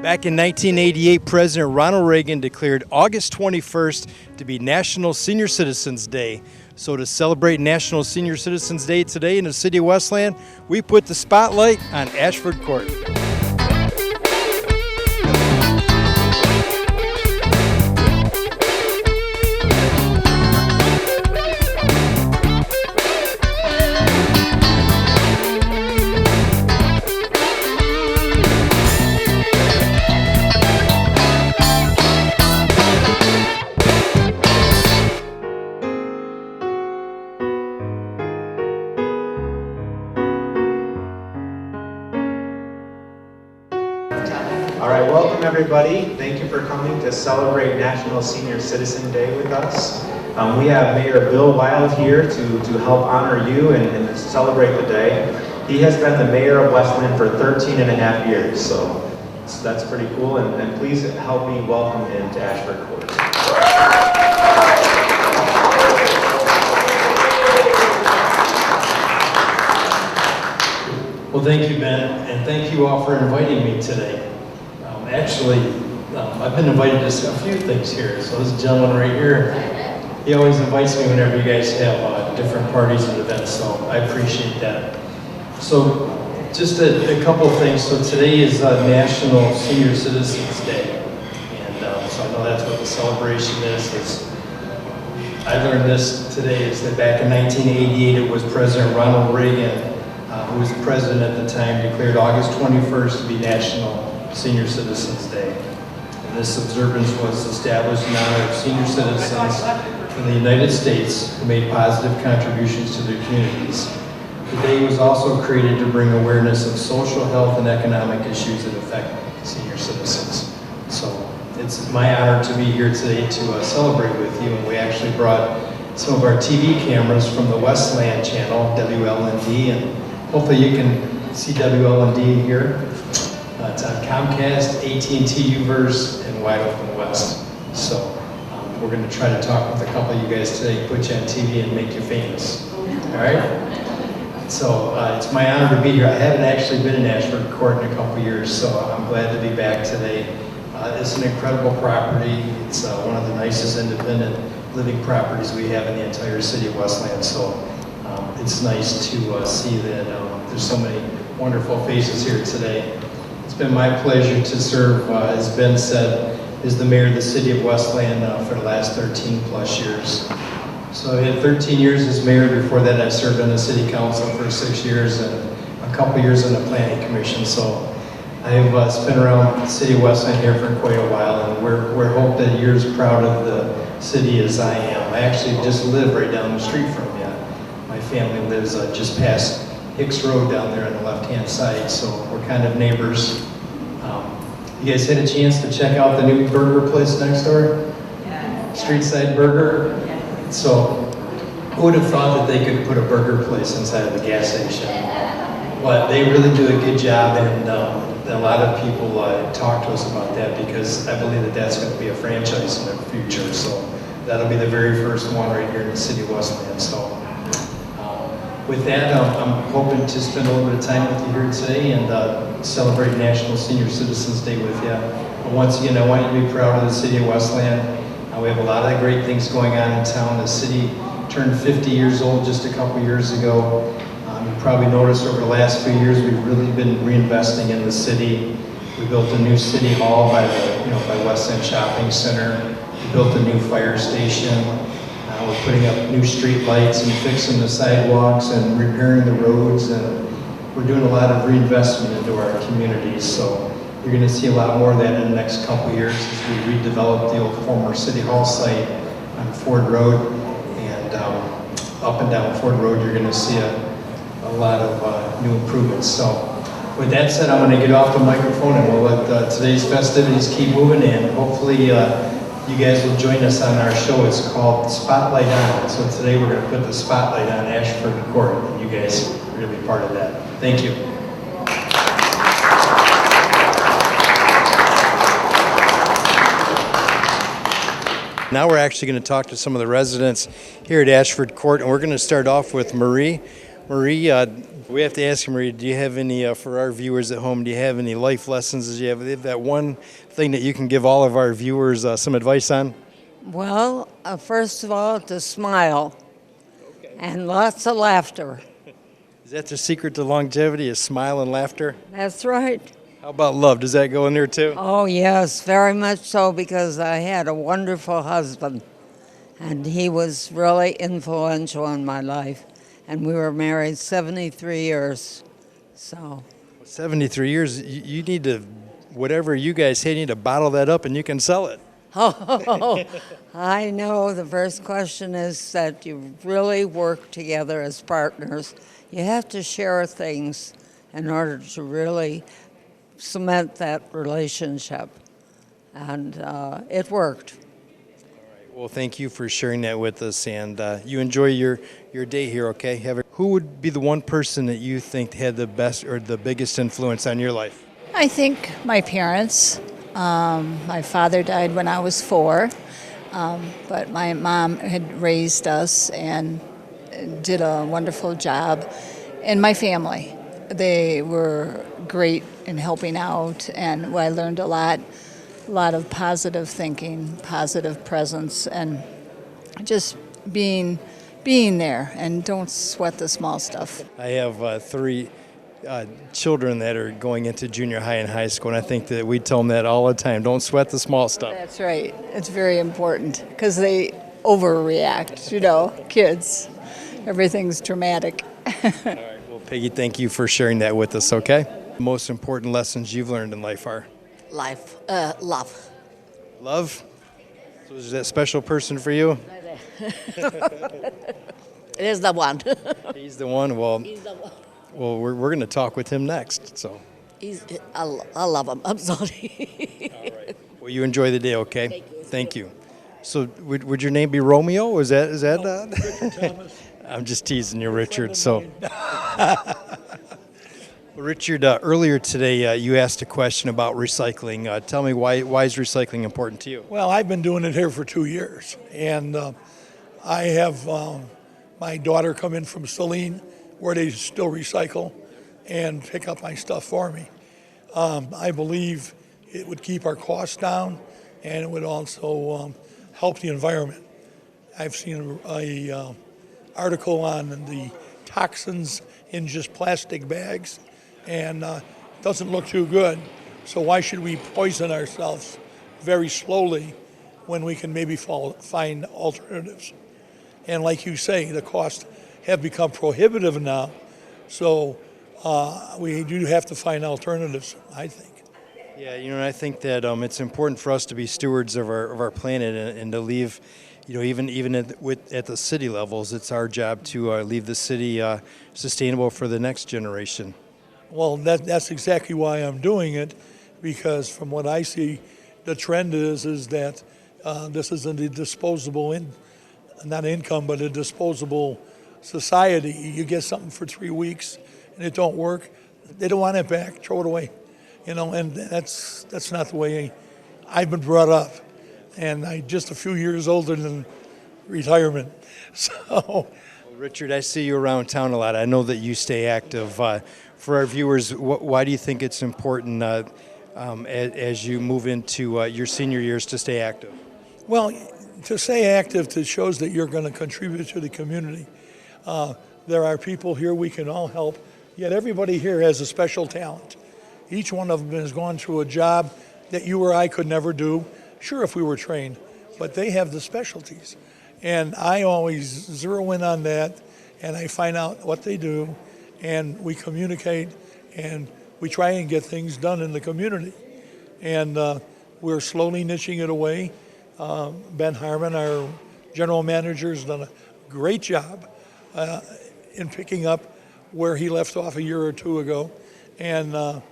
Back in 1988, President Ronald Reagan declared August 21st to be National Senior Citizens Day. So to celebrate National Senior Citizens Day today in the city of Westland, we put the spotlight on Ashford Court. All right, welcome everybody. Thank you for coming to celebrate National Senior Citizen Day with us. We have Mayor Bill Wild here to help honor you and to celebrate the day. He has been the mayor of Westland for 13 and a half years, so that's pretty cool. And please help me welcome him to Ashford Court. Well, thank you, Ben, and thank you all for inviting me today. I've been invited to a few things here. So this gentleman right here, he always invites me whenever you guys have different parties and events, so I appreciate that. So just a couple of things. So today is National Senior Citizens Day, and so I know that's what the celebration is. I learned this today, is that back in 1988, it was President Ronald Reagan, who was the president at the time, declared August 21st to be National Senior Citizens Day. And this observance was established in honor of senior citizens in the United States who made positive contributions to their communities. The day was also created to bring awareness of social, health, and economic issues that affect senior citizens. So it's my honor to be here today to celebrate with you, and we actually brought some of our TV cameras from the Westland channel, WLND, and hopefully you can see WLND here. It's on Comcast, AT&T Uverse, and Wide Open West. So we're going to try to talk with a couple of you guys today, put you on TV and make you famous. All right? So it's my honor to be here. I haven't actually been in Ashford Court in a couple of years, so I'm glad to be back today. It's an incredible property. It's one of the nicest independent living properties we have in the entire city of Westland. So it's nice to see that there's so many wonderful faces here today. It's been my pleasure to serve, as Ben said, as the mayor of the city of Westland for the last 13 plus years. So I had 13 years as mayor. Before that I served on the city council for 6 years and a couple years on the planning commission. So I've spent around the city of Westland here for quite a while, and we're hope that you're as proud of the city as I am. I actually just live right down the street from you. My family lives just past Hicks Road down there on the left-hand side, so we're kind of neighbors. You guys had a chance to check out the new burger place next door? Yeah. Street Side Burger? Yeah. So, who would have thought that they could put a burger place inside of a gas station? But they really do a good job, and a lot of people talk to us about that, because I believe that that's going to be a franchise in the future. So that'll be the very first one right here in the city of Westland. So with that, I'm hoping to spend a little bit of time with you here today and celebrate National Senior Citizens Day with you. But once again, I want you to be proud of the city of Westland. We have a lot of great things going on in town. The city turned 50 years old just a couple years ago. You probably noticed over the last few years we've really been reinvesting in the city. We built a new city hall by Westland Shopping Center. We built a new fire station. We're putting up new street lights and fixing the sidewalks and repairing the roads, and we're doing a lot of reinvestment into our communities. So you're going to see a lot more of that in the next couple of years as we redevelop the old former City Hall site on Ford Road, and up and down Ford Road you're going to see a lot of new improvements. So with that said, I'm going to get off the microphone and we'll let today's festivities keep moving, and hopefully you guys will join us on our show. It's called Spotlight On. So today we're going to put the spotlight on Ashford Court, and you guys are going to be part of that. Thank you. Now we're actually going to talk to some of the residents here at Ashford Court, and we're going to start off with Marie. Marie, we have to ask you, Marie, do you have any, for our viewers at home, do you have any life lessons? Do you have that one thing that you can give all of our viewers some advice on? Well, first of all, to smile and lots of laughter. Is that the secret to longevity, is smile and laughter? That's right. How about love? Does that go in there too? Oh, yes, very much so, because I had a wonderful husband, and he was really influential in my life. And we were married 73 years, so. 73 years, you need to, whatever you guys say, you need to bottle that up and you can sell it. Oh, I know the first question is that you really work together as partners. You have to share things in order to really cement that relationship, and it worked. Well, thank you for sharing that with us, and you enjoy your day here, okay? Who would be the one person that you think had the best or the biggest influence on your life? I think my parents. My father died when I was 4, but my mom had raised us and did a wonderful job. And my family, they were great in helping out, and I learned a lot of positive thinking, positive presence, and just being there, and don't sweat the small stuff. I have 3 children that are going into junior high and high school, and I think that we tell them that all the time. Don't sweat the small stuff. That's right. It's very important because they overreact, kids. Everything's dramatic. All right. Well, Peggy, thank you for sharing that with us, okay? The most important lessons you've learned in life are? Love. Love? So is that special person for you? It is the one. He's the one? Well, He's the one. well we're going to talk with him next, so. I love him. I'm sorry. All right. Well, you enjoy the day, okay? Thank you. So would your name be Romeo? Is that? Richard Thomas. I'm just teasing you, Richard. So, well, Richard, earlier today you asked a question about recycling. Tell me why is recycling important to you? Well, I've been doing it here for 2 years, and I have my daughter come in from Saline, where they still recycle, and pick up my stuff for me. I believe it would keep our costs down, and it would also help the environment. I've seen a article on the toxins in just plastic bags, and it doesn't look too good. So why should we poison ourselves very slowly when we can maybe find alternatives? And like you say, the costs have become prohibitive now, so we do have to find alternatives, I think. Yeah, and I think that it's important for us to be stewards of our planet and to leave, even at the city levels, it's our job to leave the city sustainable for the next generation. Well, that's exactly why I'm doing it, because from what I see, the trend is that this is a disposable, not income, but a disposable society. You get something for 3 weeks and it don't work, they don't want it back, throw it away. And that's not the way I've been brought up. And I'm just a few years older than retirement. So, well, Richard, I see you around town a lot. I know that you stay active. For our viewers, why do you think it's important as you move into your senior years to stay active? Well, to stay active, it shows that you're going to contribute to the community. There are people here we can all help, yet everybody here has a special talent. Each one of them has gone through a job that you or I could never do, sure, if we were trained, but they have the specialties. And I always zero in on that, and I find out what they do, and we communicate, and we try and get things done in the community. And we're slowly niching it away. Ben Harmon, our General Manager, has done a great job in picking up where he left off a year or 2 ago. And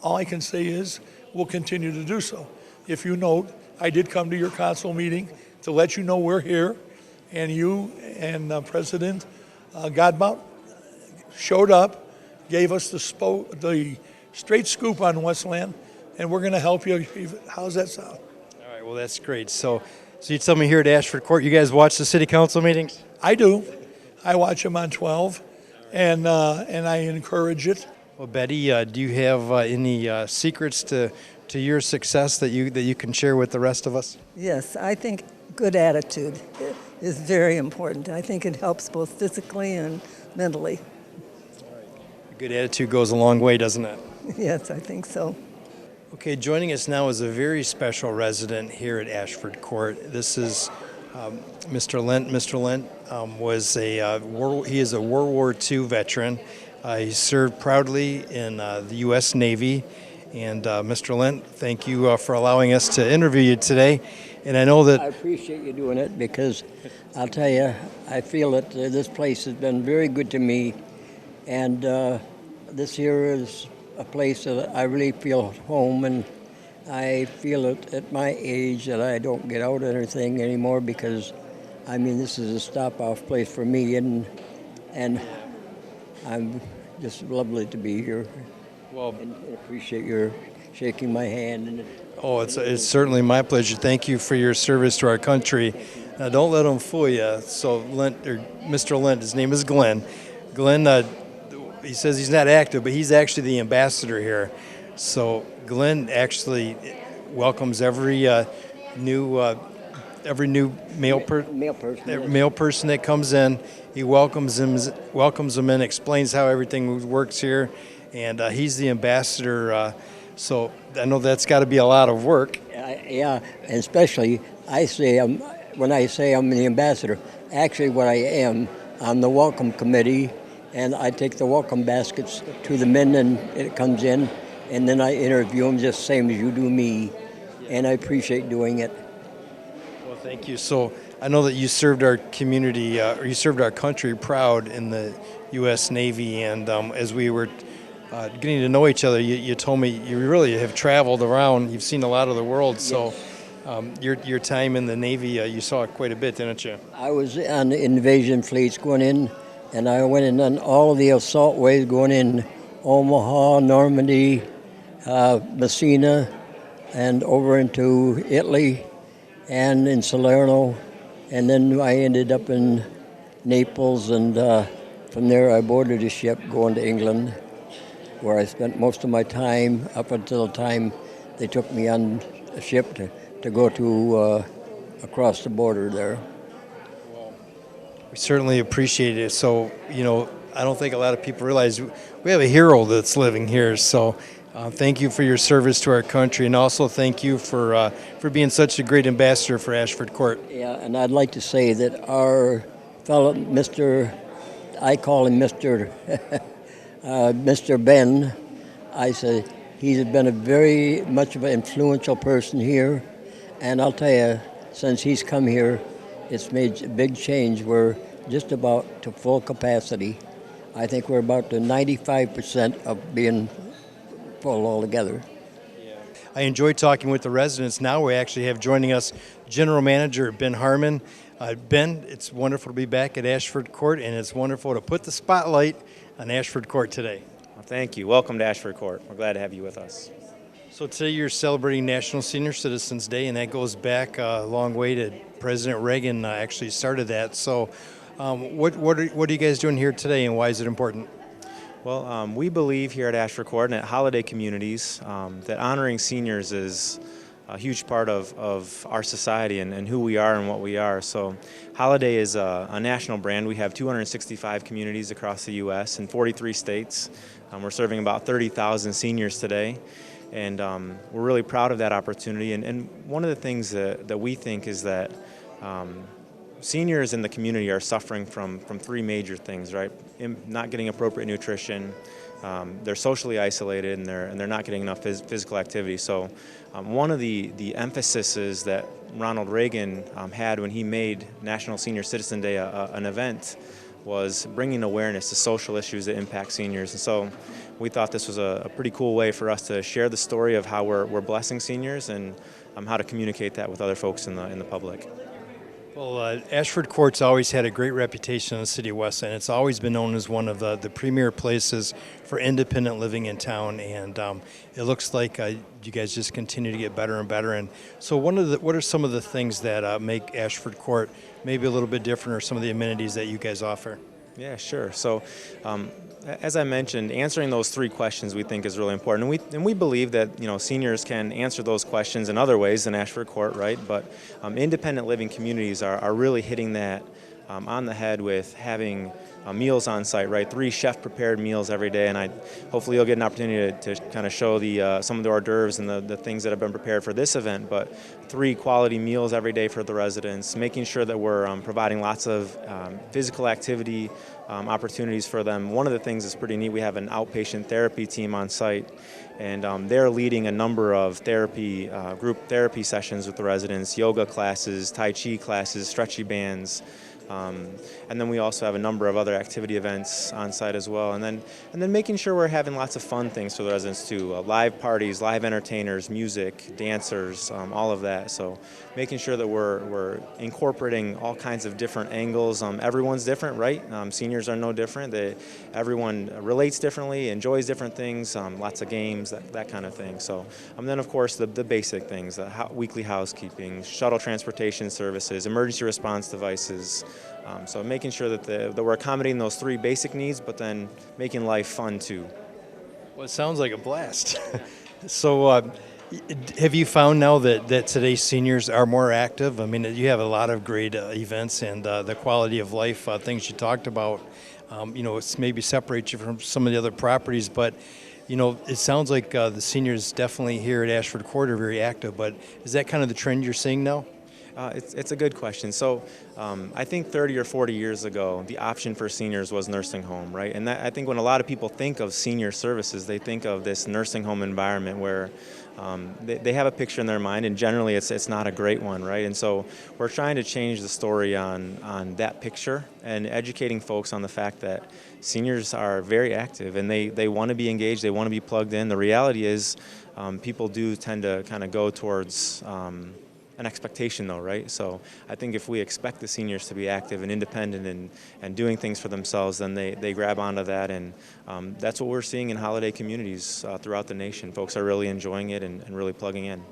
all I can say is we'll continue to do so. If you note, I did come to your council meeting to let you know we're here, and you and President Godbout showed up, gave us the straight scoop on Westland, and we're going to help you. How's that sound? All right, well, that's great. So you tell me here at Ashford Court, you guys watch the city council meetings? I do. I watch them on 12, and I encourage it. Well, Betty, do you have any secrets to your success that you can share with the rest of us? Yes, I think good attitude is very important. I think it helps both physically and mentally. A good attitude goes a long way, doesn't it? Yes, I think so. Okay, joining us now is a very special resident here at Ashford Court. This is Mr. Lent. Mr. Lent was he is a World War II veteran. He served proudly in the U.S. Navy. And Mr. Lent, thank you for allowing us to interview you today. And I know that I appreciate you doing it because I'll tell you, I feel that this place has been very good to me. And this here is a place that I really feel home. And I feel at my age that I don't get out or anything anymore because, I mean, this is a stop-off place for me. And I'm just lovely to be here. well, And I appreciate your shaking my hand. And it's certainly my pleasure. Thank you for your service to our country. Now, don't let them fool you. So, Mr. Lent, his name is Glenn. Glenn, he says he's not active, but he's actually the ambassador here. So, Glenn actually welcomes every new male person that comes in. He welcomes them in, explains how everything works here, and he's the ambassador. So I know that's got to be a lot of work. Yeah, and especially when I say I'm the ambassador, actually what I am, I'm the welcome committee, and I take the welcome baskets to the men, and it comes in, and then I interview them just the same as you do me, and I appreciate doing it. Well, thank you. So I know that you served our community, or you served our country proud in the U.S. Navy, and as we were getting to know each other, you told me you really have traveled around. You've seen a lot of the world. So your time in the Navy, you saw quite a bit, didn't you? I was on the invasion fleets going in, and I went in on all of the assault ways going in Omaha, Normandy, Messina, and over into Italy and in Salerno. And then I ended up in Naples, and from there I boarded a ship going to England, where I spent most of my time up until the time they took me on a ship to go to across the border there. We certainly appreciate it. So, I don't think a lot of people realize we have a hero that's living here. So thank you for your service to our country, and also thank you for being such a great ambassador for Ashford Court. Yeah, and I'd like to say that our fellow I call him Mr. Mr. Ben, I say he's been a very much of an influential person here, and I'll tell you, since he's come here, it's made a big change. We're just about to full capacity. I think we're about to 95% of being full altogether. I enjoy talking with the residents. Now we actually have joining us General Manager Ben Harmon. Ben, it's wonderful to be back at Ashford Court, and it's wonderful to put the spotlight on Ashford Court today. Well, thank you. Welcome to Ashford Court. We're glad to have you with us. So today you're celebrating National Senior Citizens Day, and that goes back a long way to President Reagan actually started that. So what are you guys doing here today, and why is it important? Well, we believe here at Ashford Court and at holiday communities that honoring seniors is a huge part of our society and who we are and what we are. So Holiday is a national brand. We have 265 communities across the U.S. in 43 states. We're serving about 30,000 seniors today, and we're really proud of that opportunity. And one of the things that we think is that seniors in the community are suffering from three major things, right? Not getting appropriate nutrition, they're socially isolated, and they're not getting enough physical activity. So one of the emphases that Ronald Reagan had when he made National Senior Citizen Day an event was bringing awareness to social issues that impact seniors. And so we thought this was a pretty cool way for us to share the story of how we're blessing seniors and how to communicate that with other folks in the public. Well, Ashford Court's always had a great reputation in the city of Westland. It's always been known as one of the premier places for independent living in town, and it looks like you guys just continue to get better and better. And so what are some of the things that make Ashford Court maybe a little bit different, or some of the amenities that you guys offer? Yeah, sure. So, as I mentioned, answering those three questions we think is really important, and we believe that seniors can answer those questions in other ways than Ashford Court, right? But independent living communities are really hitting that on the head with having meals on site, right? 3 chef-prepared meals every day, and hopefully you'll get an opportunity to kind of show some of the hors d'oeuvres and the things that have been prepared for this event. But 3 quality meals every day for the residents, making sure that we're providing lots of physical activity opportunities for them. One of the things that's pretty neat, we have an outpatient therapy team on site, and they're leading a number of group therapy sessions with the residents, yoga classes, tai chi classes, stretchy bands. And then we also have a number of other activity events on site as well. And then making sure we're having lots of fun things for the residents too. Live parties, live entertainers, music, dancers, all of that. So making sure that we're incorporating all kinds of different angles. Everyone's different, right? Seniors are no different. Everyone relates differently, enjoys different things, lots of games, that kind of thing. So then of course the basic things, weekly housekeeping, shuttle transportation services, emergency response devices. So making sure that we're accommodating those 3 basic needs, but then making life fun too. Well, it sounds like a blast. So have you found now that today's seniors are more active? I mean, you have a lot of great events and the quality of life things you talked about. It's maybe separate you from some of the other properties, but it sounds like the seniors definitely here at Ashford Court are very active, but is that kind of the trend you're seeing now? It's a good question. So I think 30 or 40 years ago, the option for seniors was nursing home, right? And I think when a lot of people think of senior services, they think of this nursing home environment where they have a picture in their mind, and generally it's not a great one, right? And so we're trying to change the story on that picture and educating folks on the fact that seniors are very active and they want to be engaged, they want to be plugged in. The reality is people do tend to kind of go towards an expectation though, right? So I think if we expect the seniors to be active and independent and doing things for themselves, then they grab onto that, and that's what we're seeing in holiday communities throughout the nation. Folks are really enjoying it and really plugging in.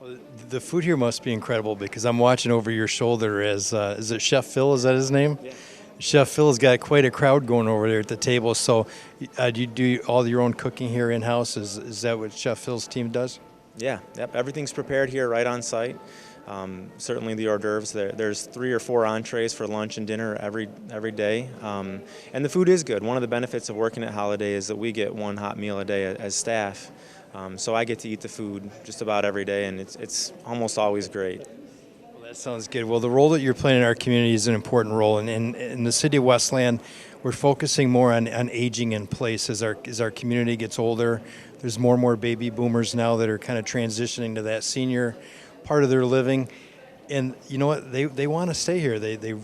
Well, the food here must be incredible because I'm watching over your shoulder as, is it Chef Phil, is that his name? Yeah. Chef Phil has got quite a crowd going over there at the table, so do you do all your own cooking here in-house? Is that what Chef Phil's team does? Yeah, yep. Everything's prepared here right on site. Certainly the hors d'oeuvres, there's 3 or 4 entrees for lunch and dinner every day. And the food is good. One of the benefits of working at Holiday is that we get 1 hot meal a day as staff. So I get to eat the food just about every day, and it's almost always great. Well, that sounds good. Well, the role that you're playing in our community is an important role. And in the city of Westland, we're focusing more on aging in place as our community gets older. There's more and more baby boomers now that are kind of transitioning to that senior part of their living, and you know what? They want to stay here. They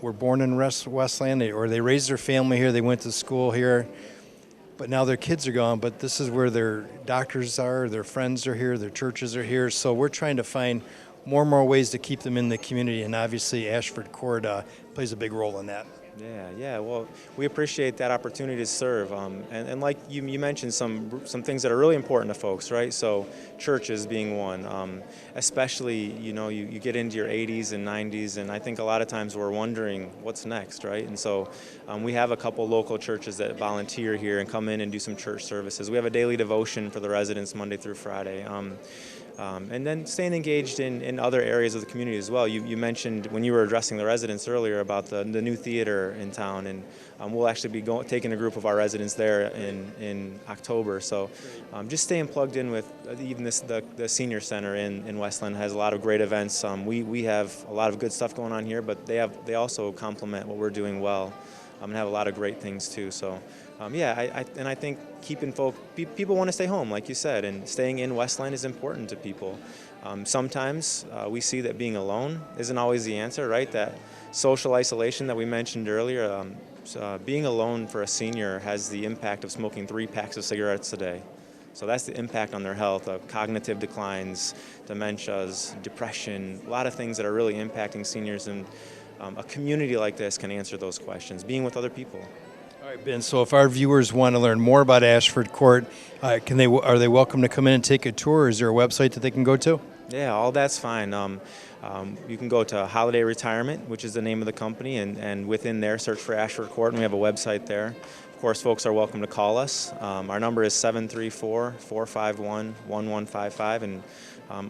were born in Westland, or they raised their family here. They went to school here, but now their kids are gone. But this is where their doctors are, their friends are here, their churches are here. So we're trying to find more and more ways to keep them in the community, and obviously Ashford Court plays a big role in that. Yeah. Well, we appreciate that opportunity to serve, and like you mentioned, some things that are really important to folks, right? So churches being one, especially you get into your 80s and 90s, and I think a lot of times we're wondering what's next, right? And so we have a couple local churches that volunteer here and come in and do some church services. We have a daily devotion for the residents Monday through Friday. And then staying engaged in other areas of the community as well. You mentioned when you were addressing the residents earlier about the new theater in town, and we'll actually be taking a group of our residents there in October. So just staying plugged in with even the senior center in Westland has a lot of great events. We have a lot of good stuff going on here, but they also complement what we're doing well. And have a lot of great things too. So, I think keeping people want to stay home, like you said, and staying in Westland is important to people. Sometimes we see that being alone isn't always the answer, right? That social isolation that we mentioned earlier. Being alone for a senior has the impact of smoking 3 packs of cigarettes a day. So that's the impact on their health of cognitive declines, dementias, depression, a lot of things that are really impacting seniors, and a community like this can answer those questions, being with other people. All right, Ben, so if our viewers want to learn more about Ashford Court, are they welcome to come in and take a tour, or is there a website that they can go to? Yeah, all that's fine. You can go to Holiday Retirement, which is the name of the company, and within there, search for Ashford Court, and we have a website there. Of course, folks are welcome to call us. Our number is 734-451-1155, and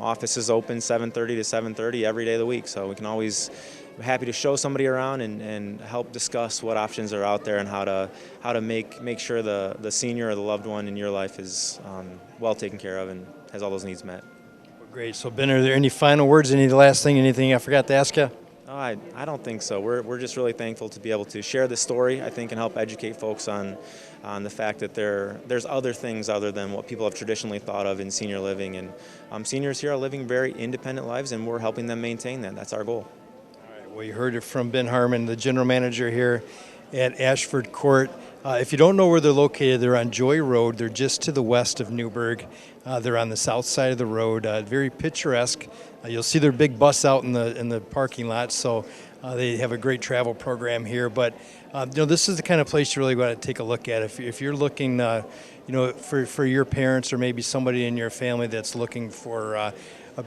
office is open 7:30 to 7:30 every day of the week, so we can always be happy to show somebody around and help discuss what options are out there and how to make sure the senior or the loved one in your life is well taken care of and has all those needs met. Great. So, Ben, are there any final words? Any last thing? Anything I forgot to ask you? No, I don't think so. We're just really thankful to be able to share this story, I think, and help educate folks on the fact that there's other things other than what people have traditionally thought of in senior living. And seniors here are living very independent lives, and we're helping them maintain that. That's our goal. All right. Well, you heard it from Ben Harmon, the general manager here at Ashford Court. If you don't know where they're located, they're on Joy Road. They're just to the west of Newburgh. They're on the south side of the road, very picturesque. You'll see their big bus out in the parking lot, so they have a great travel program here. But this is the kind of place you really got to take a look at if you're looking, for your parents or maybe somebody in your family that's looking for a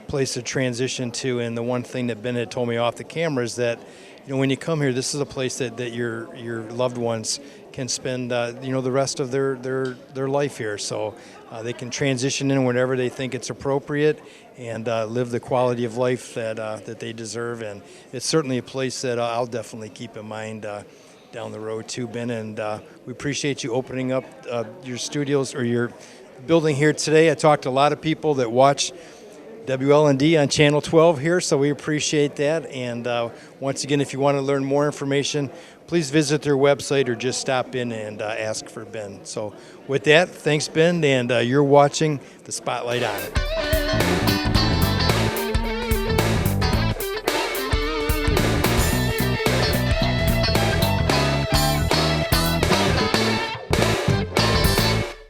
place to transition to. And the one thing that Ben had told me off the camera is that when you come here, this is a place that your loved ones can spend the rest of their life here. So they can transition in whenever they think it's appropriate and live the quality of life that they deserve. And it's certainly a place that I'll definitely keep in mind down the road too, Ben. And we appreciate you opening up your studios or your building here today. I talked to a lot of people that watch WLND on Channel 12 here, so we appreciate that. And once again, if you want to learn more information, please visit their website or just stop in and ask for Ben. So with that, thanks, Ben, and you're watching The Spotlight On It.